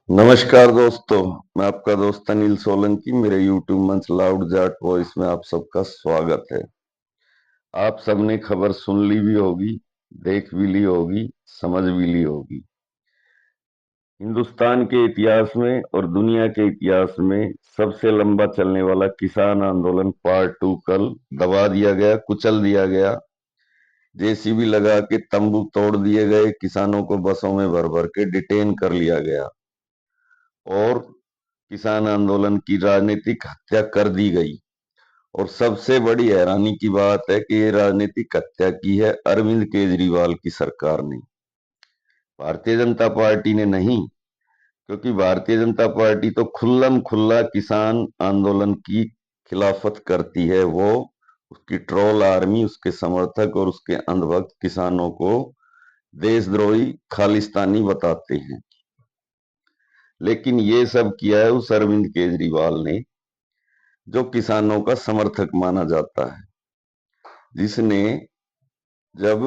नमस्कार दोस्तों। मैं आपका दोस्त अनिल सोलंकी। मेरे यूट्यूब मंच लाउड जाट वॉइस में आप सबका स्वागत है। आप सबने खबर सुन ली भी होगी, देख भी ली होगी, समझ भी ली होगी। हिंदुस्तान के इतिहास में और दुनिया के इतिहास में सबसे लंबा चलने वाला किसान आंदोलन पार्ट 2 कल दबा दिया गया, कुचल दिया गया। जेसीबी लगा के तंबू तोड़ दिए गए, किसानों को बसों में भर भर के डिटेन कर लिया गया और किसान आंदोलन की राजनीतिक हत्या कर दी गई। और सबसे बड़ी हैरानी की बात है कि ये राजनीतिक हत्या की है अरविंद केजरीवाल की सरकार ने, भारतीय जनता पार्टी ने नहीं। क्योंकि भारतीय जनता पार्टी तो खुल्लम खुल्ला किसान आंदोलन की खिलाफत करती है। वो उसकी ट्रोल आर्मी, उसके समर्थक और उसके अंधभक्त किसानों को देशद्रोही, खालिस्तानी बताते हैं। लेकिन ये सब किया है उस अरविंद केजरीवाल ने, जो किसानों का समर्थक माना जाता है, जिसने जब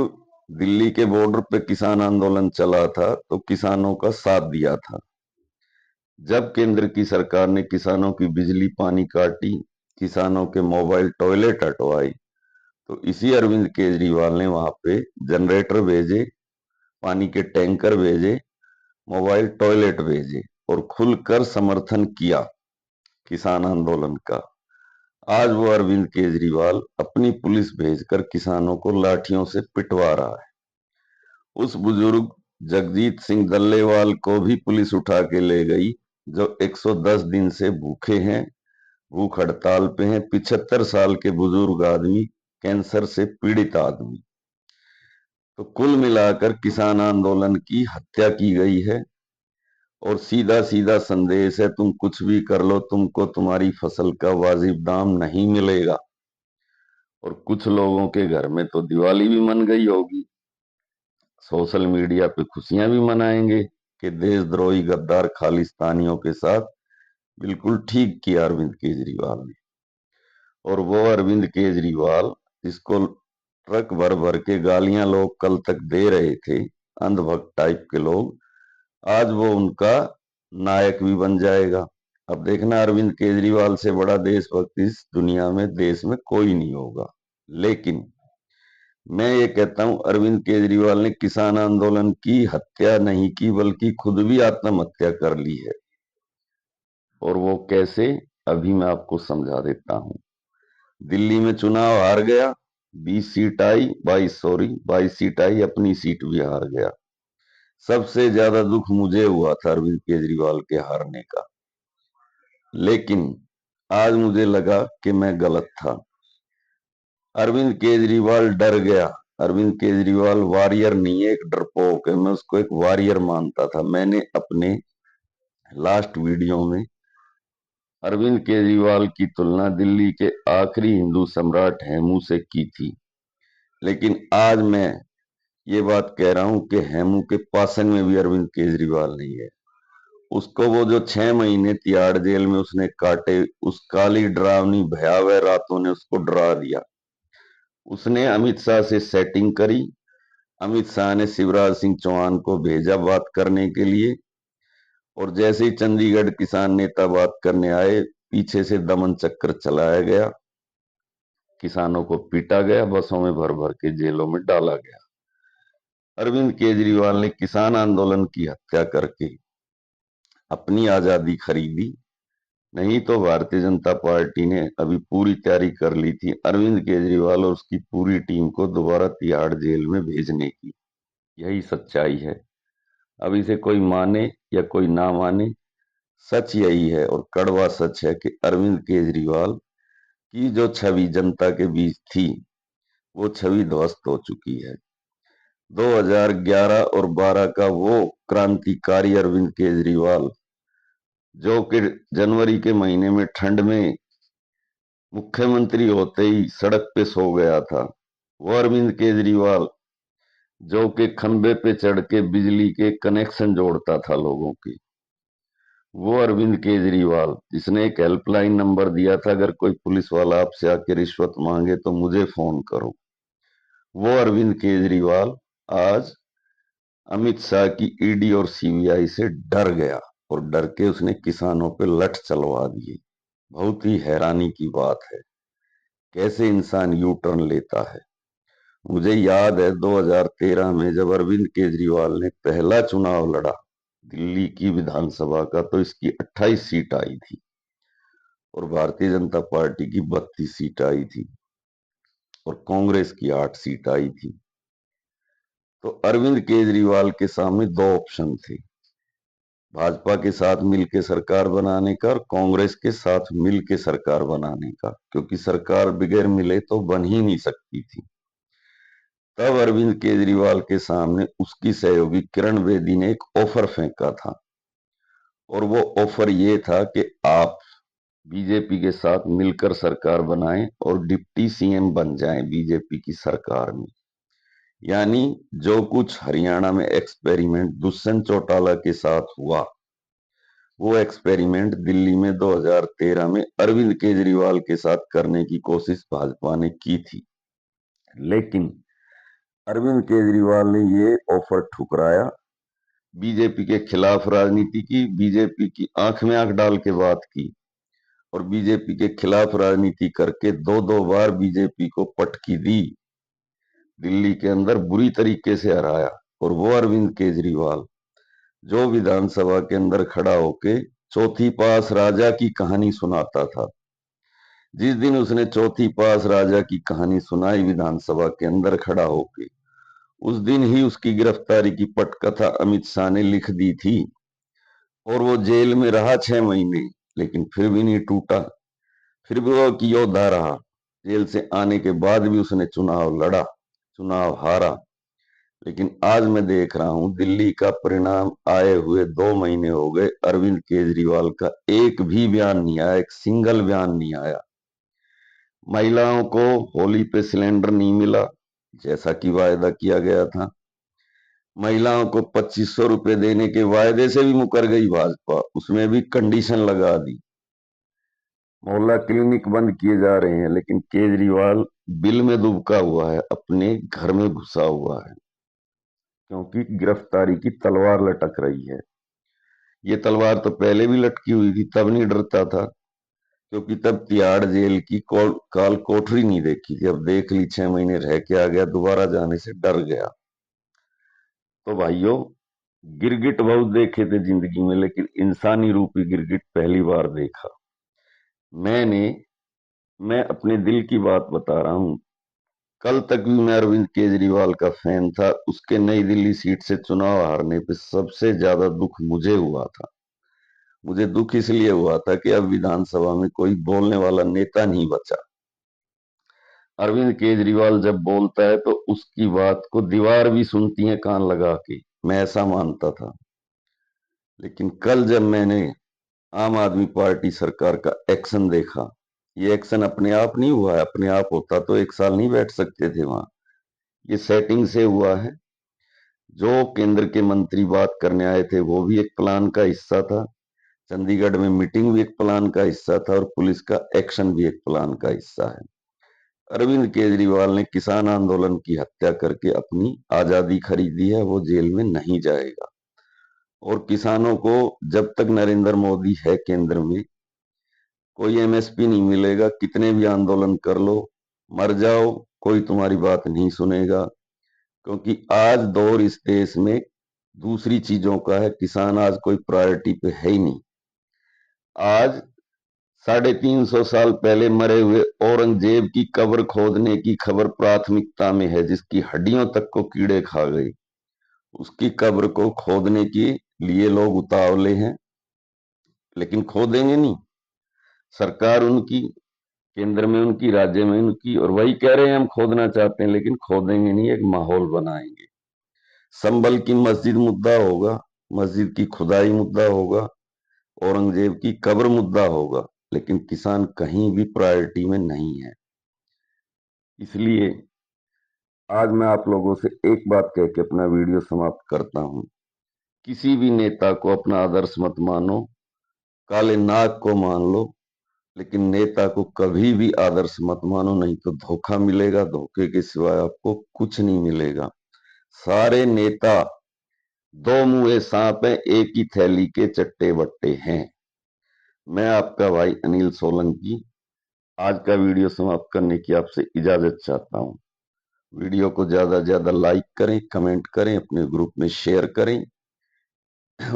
दिल्ली के बॉर्डर पे किसान आंदोलन चला था तो किसानों का साथ दिया था। जब केंद्र की सरकार ने किसानों की बिजली पानी काटी, किसानों के मोबाइल टॉयलेट हटवाई, तो इसी अरविंद केजरीवाल ने वहां पे जनरेटर भेजे, पानी के टैंकर भेजे, मोबाइल टॉयलेट भेजे और खुलकर समर्थन किया किसान आंदोलन का। आज वो अरविंद केजरीवाल अपनी पुलिस भेजकर किसानों को लाठियों से पिटवा रहा है। उस बुजुर्ग जगजीत सिंह डल्लेवाल को भी पुलिस उठा के ले गई, जो 110 दिन से भूखे हैं, भूख हड़ताल पे हैं। 75 साल के बुजुर्ग आदमी, कैंसर से पीड़ित आदमी। तो कुल मिलाकर किसान आंदोलन की हत्या की गई है। और सीधा सीधा संदेश है, तुम कुछ भी कर लो, तुमको तुम्हारी फसल का वाजिब दाम नहीं मिलेगा। और कुछ लोगों के घर में तो दिवाली भी मन गई होगी, सोशल मीडिया पे खुशियां भी मनाएंगे कि देशद्रोही गद्दार खालिस्तानियों के साथ बिल्कुल ठीक किया अरविंद केजरीवाल ने। और वो अरविंद केजरीवाल, जिसको ट्रक भर भर के गालियां लोग कल तक दे रहे थे, अंधभक्त टाइप के लोग, आज वो उनका नायक भी बन जाएगा। अब देखना, अरविंद केजरीवाल से बड़ा देशभक्त इस दुनिया में, देश में कोई नहीं होगा। लेकिन मैं ये कहता हूं, अरविंद केजरीवाल ने किसान आंदोलन की हत्या नहीं की, बल्कि खुद भी आत्महत्या कर ली है। और वो कैसे, अभी मैं आपको समझा देता हूं। दिल्ली में चुनाव हार गया, 20 सीट आई, 22 सीट आई, अपनी सीट भी हार गया। सबसे ज्यादा दुख मुझे हुआ था अरविंद केजरीवाल के हारने का। लेकिन आज मुझे लगा कि मैं गलत था। अरविंद केजरीवाल डर गया। अरविंद केजरीवाल वॉरियर नहीं है, एक डरपोक है। मैं उसको एक वॉरियर मानता था। मैंने अपने लास्ट वीडियो में अरविंद केजरीवाल की तुलना दिल्ली के आखिरी हिंदू सम्राट हेमू से की थी। लेकिन आज मैं ये बात कह रहा हूं कि हेमू के पासन में भी अरविंद केजरीवाल नहीं है। उसको वो जो 6 महीने तिहाड़ जेल में उसने काटे, उस काली डरावनी भयावह रातों ने उसको डरा दिया। उसने अमित शाह से सेटिंग करी। अमित शाह ने शिवराज सिंह चौहान को भेजा बात करने के लिए। और जैसे ही चंडीगढ़ किसान नेता बात करने आए, पीछे से दमन चक्र चलाया गया, किसानों को पीटा गया, बसों में भर भर के जेलों में डाला गया। अरविंद केजरीवाल ने किसान आंदोलन की हत्या करके अपनी आजादी खरीदी। नहीं तो भारतीय जनता पार्टी ने अभी पूरी तैयारी कर ली थी अरविंद केजरीवाल और उसकी पूरी टीम को दोबारा तिहाड़ जेल में भेजने की। यही सच्चाई है। अब इसे कोई माने या कोई ना माने, सच यही है और कड़वा सच है कि अरविंद केजरीवाल की जो छवि जनता के बीच थी, वो छवि ध्वस्त हो चुकी है। 2011 और 12 का वो क्रांतिकारी अरविंद केजरीवाल, जो कि जनवरी के महीने में ठंड में मुख्यमंत्री होते ही सड़क पे सो गया था, वो अरविंद केजरीवाल जो कि खंबे पे चढ़ के बिजली के कनेक्शन जोड़ता था लोगों की, वो अरविंद केजरीवाल जिसने एक हेल्पलाइन नंबर दिया था, अगर कोई पुलिस वाला आपसे आके रिश्वत मांगे तो मुझे फोन करो, वो अरविंद केजरीवाल आज अमित शाह की ईडी और सीबीआई से डर गया और डर के उसने किसानों पे लठ चलवा दिए। बहुत ही हैरानी की बात है, कैसे इंसान यू टर्न लेता है। मुझे याद है 2013 में जब अरविंद केजरीवाल ने पहला चुनाव लड़ा दिल्ली की विधानसभा का, तो इसकी 28 सीट आई थी और भारतीय जनता पार्टी की 32 सीट आई थी और कांग्रेस की 8 सीट आई थी। तो अरविंद केजरीवाल के सामने दो ऑप्शन थे, भाजपा के साथ मिलकर सरकार बनाने का और कांग्रेस के साथ मिलकर सरकार बनाने का, क्योंकि सरकार बगैर मिले तो बन ही नहीं सकती थी। तब अरविंद केजरीवाल के सामने उसकी सहयोगी किरण बेदी ने एक ऑफर फेंका था और वो ऑफर ये था कि आप बीजेपी के साथ मिलकर सरकार बनाएं और डिप्टी सीएम बन जाएं बीजेपी की सरकार में। यानी जो कुछ हरियाणा में एक्सपेरिमेंट दुष्यंत चौटाला के साथ हुआ, वो एक्सपेरिमेंट दिल्ली में 2013 में अरविंद केजरीवाल के साथ करने की कोशिश भाजपा ने की थी। लेकिन अरविंद केजरीवाल ने ये ऑफर ठुकराया, बीजेपी के खिलाफ राजनीति की, बीजेपी की आंख में आंख डाल के बात की और बीजेपी के खिलाफ राजनीति करके दो दो बार बीजेपी को पटकी दी, दिल्ली के अंदर बुरी तरीके से हराया। और वो अरविंद केजरीवाल जो विधानसभा के अंदर खड़ा होके चौथी पास राजा की कहानी सुनाता था, जिस दिन उसने चौथी पास राजा की कहानी सुनाई विधानसभा के अंदर खड़ा होके, उस दिन ही उसकी गिरफ्तारी की पटकथा अमित शाह ने लिख दी थी और वो जेल में रहा 6 महीने, लेकिन फिर भी नहीं टूटा, फिर भी वो एक योद्धा रहा। जेल से आने के बाद भी उसने चुनाव लड़ा, चुनाव हारा। लेकिन आज मैं देख रहा हूं दिल्ली का परिणाम आए हुए 2 महीने हो गए, अरविंद केजरीवाल का एक भी बयान नहीं आया, एक सिंगल बयान नहीं आया। महिलाओं को होली पे सिलेंडर नहीं मिला जैसा कि वायदा किया गया था, महिलाओं को 2500 रुपए देने के वायदे से भी मुकर गई भाजपा, उसमें भी कंडीशन लगा दी। मोहल्ला क्लिनिक बंद किए जा रहे हैं, लेकिन केजरीवाल बिल में दुबका हुआ है, अपने घर में घुसा हुआ है, क्योंकि गिरफ्तारी की तलवार लटक रही है। ये तलवार तो पहले भी लटकी हुई थी, तब नहीं डरता था, क्योंकि तब तिहाड़ जेल की काल कोठरी नहीं देखी थी। अब देख ली, 6 महीने रह के आ गया, दोबारा जाने से डर गया। तो भाइयों, गिरगिट बहुत देखे थे जिंदगी में, लेकिन इंसानी रूपी गिरगिट पहली बार देखा मैंने। मैं अपने दिल की बात बता रहा हूं, कल तक भी मैं अरविंद केजरीवाल का फैन था। उसके नई दिल्ली सीट से चुनाव हारने पे सबसे ज्यादा दुख मुझे हुआ था। मुझे दुख इसलिए हुआ था कि अब विधानसभा में कोई बोलने वाला नेता नहीं बचा। अरविंद केजरीवाल जब बोलता है तो उसकी बात को दीवार भी सुनती है कान लगा के, मैं ऐसा मानता था। लेकिन कल जब मैंने आम आदमी पार्टी सरकार का एक्शन देखा, ये एक्शन अपने आप नहीं हुआ है, अपने आप होता तो 1 साल नहीं बैठ सकते थे वहां, ये सेटिंग से हुआ है। जो केंद्र के मंत्री बात करने आए थे वो भी एक प्लान का हिस्सा था, चंडीगढ़ में मीटिंग भी एक प्लान का हिस्सा था और पुलिस का एक्शन भी एक प्लान का हिस्सा है। अरविंद केजरीवाल ने किसान आंदोलन की हत्या करके अपनी आजादी खरीदी है, वो जेल में नहीं जाएगा। और किसानों को जब तक नरेंद्र मोदी है केंद्र में, कोई एमएसपी नहीं मिलेगा, कितने भी आंदोलन कर लो, मर जाओ, कोई तुम्हारी बात नहीं सुनेगा। क्योंकि आज दौर इस देश में दूसरी चीजों का है, किसान आज कोई प्रायोरिटी पे है ही नहीं। आज 350 साल पहले मरे हुए औरंगजेब की कब्र खोदने की खबर प्राथमिकता में है, जिसकी हड्डियों तक को कीड़े खा गए, उसकी कब्र को खोदने के लिए लोग उतावले हैं, लेकिन खोदेंगे नहीं। सरकार उनकी, केंद्र में उनकी, राज्य में उनकी, और वही कह रहे हैं हम खोदना चाहते हैं, लेकिन खोदेंगे नहीं, एक माहौल बनाएंगे। संभल की मस्जिद मुद्दा होगा, मस्जिद की खुदाई मुद्दा होगा, औरंगजेब की कब्र मुद्दा होगा, लेकिन किसान कहीं भी प्रायोरिटी में नहीं है। इसलिए आज मैं आप लोगों से एक बात कह के अपना वीडियो समाप्त करता हूं, किसी भी नेता को अपना आदर्श मत मानो, काले नाग को मान लो, लेकिन नेता को कभी भी आदर्श मत मानो, नहीं तो धोखा मिलेगा, धोखे के सिवाय आपको कुछ नहीं मिलेगा। सारे नेता दो मुंहे सांप हैं, एक ही थैली के चट्टे बट्टे हैं। मैं आपका भाई अनिल सोलंकी आज का वीडियो समाप्त करने की आपसे इजाजत चाहता हूं। वीडियो को ज्यादा से ज्यादा लाइक करें, कमेंट करें, अपने ग्रुप में शेयर करें,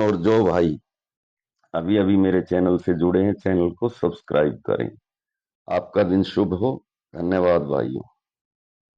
और जो भाई अभी अभी मेरे चैनल से जुड़े हैं, चैनल को सब्सक्राइब करें। आपका दिन शुभ हो। धन्यवाद भाइयों।